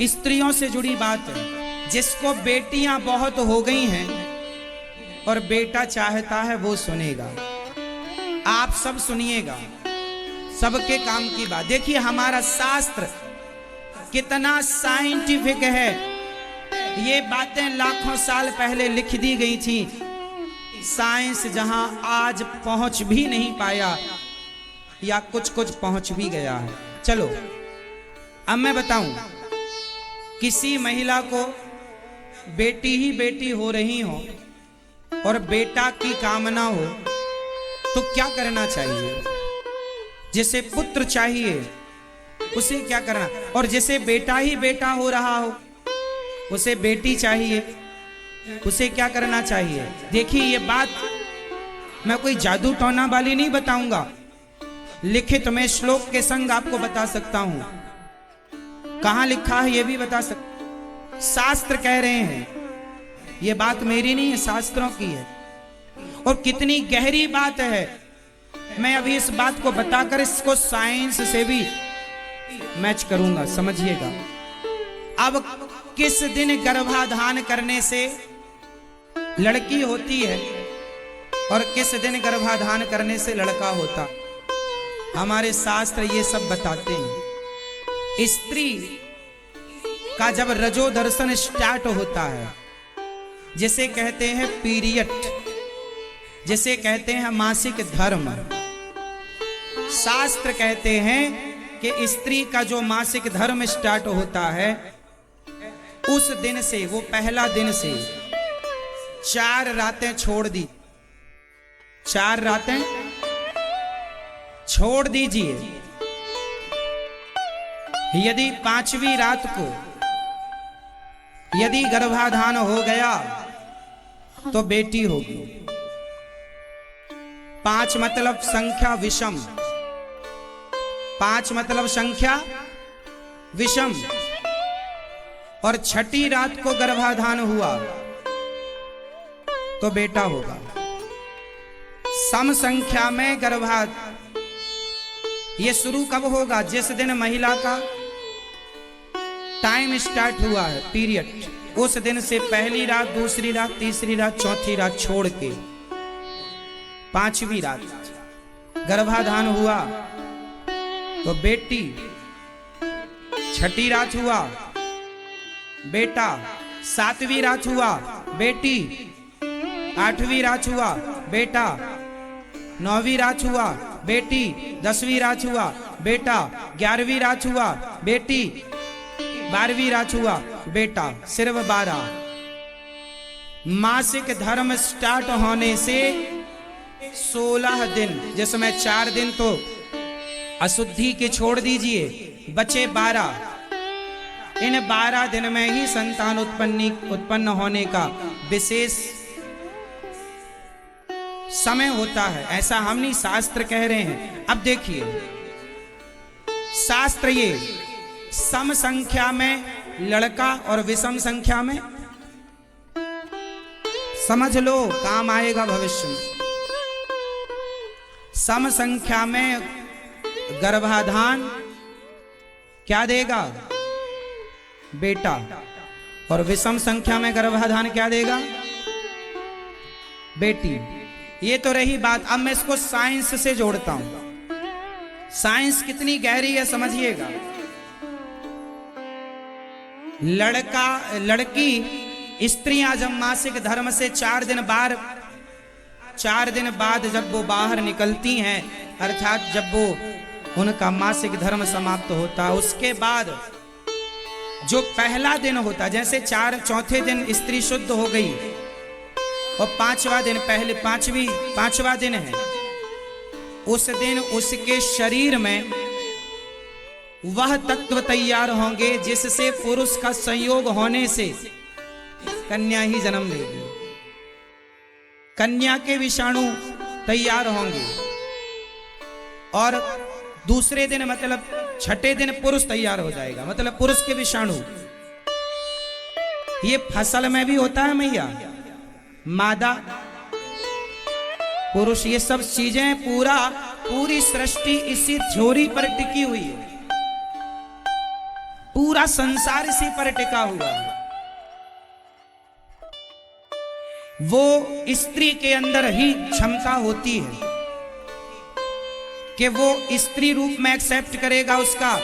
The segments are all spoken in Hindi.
स्त्रियों से जुड़ी बात है। जिसको बेटियां बहुत हो गई हैं और बेटा चाहता है वो सुनेगा। आप सब सुनिएगा, सबके काम की बात। देखिए हमारा शास्त्र कितना साइंटिफिक है। ये बातें लाखों साल पहले लिख दी गई थी। साइंस जहां आज पहुंच भी नहीं पाया या कुछ कुछ पहुंच भी गया है। चलो अब मैं बताऊं, किसी महिला को बेटी ही बेटी हो रही हो और बेटा की कामना हो तो क्या करना चाहिए? जिसे पुत्र चाहिए उसे क्या करना, और जिसे बेटा ही बेटा हो रहा हो उसे बेटी चाहिए, उसे क्या करना चाहिए? देखिए ये बात मैं कोई जादू टोना वाली नहीं बताऊंगा, लिखित में श्लोक के संग आपको बता सकता हूं। कहां लिखा है ये भी बता सकता। शास्त्र कह रहे हैं, ये बात मेरी नहीं है, शास्त्रों की है। और कितनी गहरी बात है, मैं अभी इस बात को बताकर इसको साइंस से भी मैच करूंगा, समझिएगा। अब किस दिन गर्भाधान करने से लड़की होती है और किस दिन गर्भाधान करने से लड़का होता, हमारे शास्त्र ये सब बताते हैं। स्त्री का जब रजो दर्शन स्टार्ट होता है, जिसे कहते हैं पीरियड, जिसे कहते हैं मासिक धर्म, शास्त्र कहते हैं कि स्त्री का जो मासिक धर्म स्टार्ट होता है उस दिन से, वो पहला दिन से 4 रातें छोड़ दी, 4 रातें छोड़ दीजिए। यदि 5वीं रात को यदि गर्भाधान हो गया तो बेटी होगी। 5 मतलब संख्या विषम, 5 मतलब संख्या विषम, और 6ठी रात को गर्भाधान हुआ तो बेटा होगा। सम संख्या में गर्भाधान ये शुरू कब होगा? जिस दिन महिला का टाइम स्टार्ट हुआ है, पीरियड, उस दिन से पहली रात, दूसरी रात, तीसरी रात, चौथी रात छोड़ के 5वीं रात गर्भाधान हुआ तो बेटी, 6ठी रात हुआ बेटा, 7वीं रात हुआ बेटी, 8वीं रात हुआ बेटा, 9वीं रात हुआ बेटी, 10वीं रात हुआ बेटा, 11वीं रात हुआ बेटी, 12वीं रात हुआ बेटा, सिर्फ 12। मासिक धर्म स्टार्ट होने से 16 दिन, जिसमें 4 दिन तो अशुद्धि के छोड़ दीजिए, बचे 12। इन 12 दिन में ही संतान उत्पन्न होने का विशेष समय होता है। ऐसा हम नहीं, शास्त्र कह रहे हैं। अब देखिए शास्त्र ये सम संख्या में लड़का और विषम संख्या में, समझ लो काम आएगा भविष्य में। सम संख्या में गर्भाधान क्या देगा? बेटा। और विषम संख्या में गर्भाधान क्या देगा? बेटी। ये तो रही बात। अब मैं इसको साइंस से जोड़ता हूं। साइंस कितनी गहरी है समझिएगा। लड़का लड़की स्त्रियां जब मासिक धर्म से 4 दिन बाद जब वो बाहर निकलती हैं, अर्थात जब वो उनका मासिक धर्म समाप्त होता है, उसके बाद जो पहला दिन होता, जैसे 4 दिन स्त्री शुद्ध हो गई और 5वां दिन पहले 5वां दिन है, उस दिन उसके शरीर में वह तत्व तैयार होंगे जिससे पुरुष का संयोग होने से कन्या ही जन्म लेगी। कन्या के विषाणु तैयार होंगे और दूसरे दिन मतलब 6ठे दिन पुरुष तैयार हो जाएगा, मतलब पुरुष के विषाणु। ये फसल में भी होता है मैया, मादा पुरुष, ये सब चीजें पूरी सृष्टि इसी थ्योरी पर टिकी हुई है। पूरा संसार इसी पर टिका हुआ है। वो स्त्री के अंदर ही क्षमता होती है कि वो स्त्री रूप में एक्सेप्ट करेगा उसका।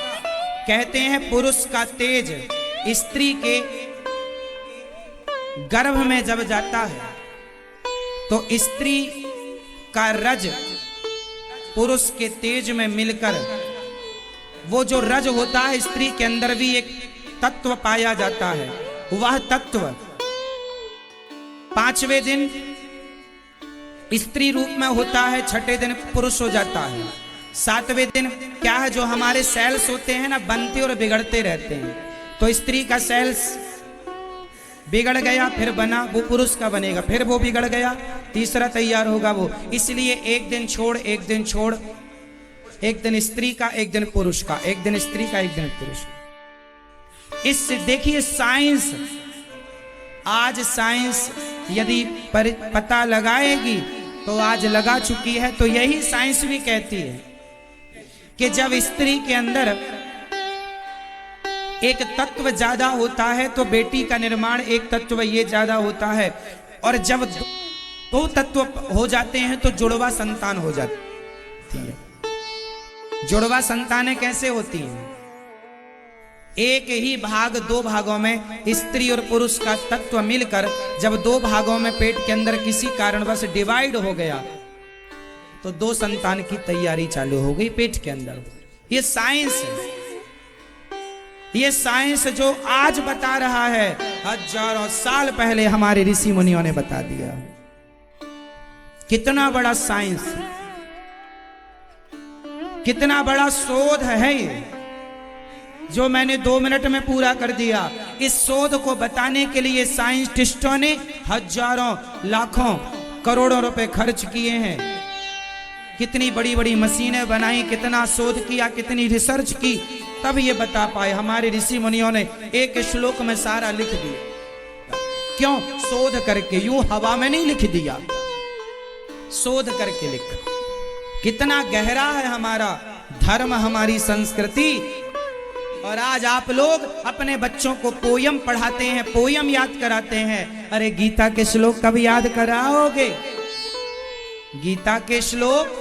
कहते हैं पुरुष का तेज स्त्री के गर्भ में जब जाता है तो स्त्री का रज पुरुष के तेज में मिलकर वो जो रज होता है स्त्री के अंदर भी एक तत्व पाया जाता है। वह तत्व 5वें दिन स्त्री रूप में होता है, 6ठे दिन पुरुष हो जाता है। 7वें दिन क्या है, जो हमारे सेल्स होते हैं ना, बनते और बिगड़ते रहते हैं। तो स्त्री का सेल्स बिगड़ गया, फिर बना, वो पुरुष का बनेगा, फिर वो बिगड़ गया, तीसरा तैयार होगा वो। इसलिए एक दिन छोड़ एक दिन छोड़, एक दिन स्त्री का एक दिन पुरुष का, एक दिन स्त्री का एक दिन पुरुष का। इससे देखिए साइंस, आज साइंस यदि पता लगाएगी तो आज लगा चुकी है। तो यही साइंस भी कहती है कि जब स्त्री के अंदर एक तत्व ज्यादा होता है तो बेटी का निर्माण एक तत्व ये ज्यादा होता है, और जब दो तत्व हो जाते हैं तो जुड़वा संतान हो जाती है। जुड़वा संतानें कैसे होती हैं? एक ही भाग दो भागों में स्त्री और पुरुष का तत्व मिलकर जब दो भागों में पेट के अंदर किसी कारणवश डिवाइड हो गया तो दो संतान की तैयारी चालू हो गई पेट के अंदर। ये साइंस है, ये साइंस जो आज बता रहा है, हजारों साल पहले हमारे ऋषि मुनियों ने बता दिया। कितना बड़ा साइंस, कितना बड़ा शोध है ये, जो मैंने 2 मिनट में पूरा कर दिया। इस शोध को बताने के लिए साइंटिस्टों ने हजारों लाखों करोड़ों रुपए खर्च किए हैं। कितनी बड़ी बड़ी मशीनें बनाई, कितना शोध किया, कितनी रिसर्च की, तब ये बता पाए। हमारे ऋषि मुनियों ने एक श्लोक में सारा लिख दिया। क्यों? शोध करके, यूं हवा में नहीं लिख दिया, शोध करके लिखा। कितना गहरा है हमारा धर्म, हमारी संस्कृति। और आज आप लोग अपने बच्चों को पोयम पढ़ाते हैं, पोयम याद कराते हैं। अरे गीता के श्लोक कब याद कराओगे? गीता के श्लोक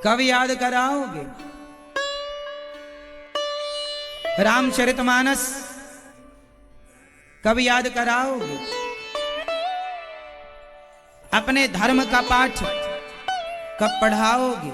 कब याद कराओगे? रामचरितमानस कब याद कराओगे? अपने धर्म का पाठ कब पढ़ाओगे?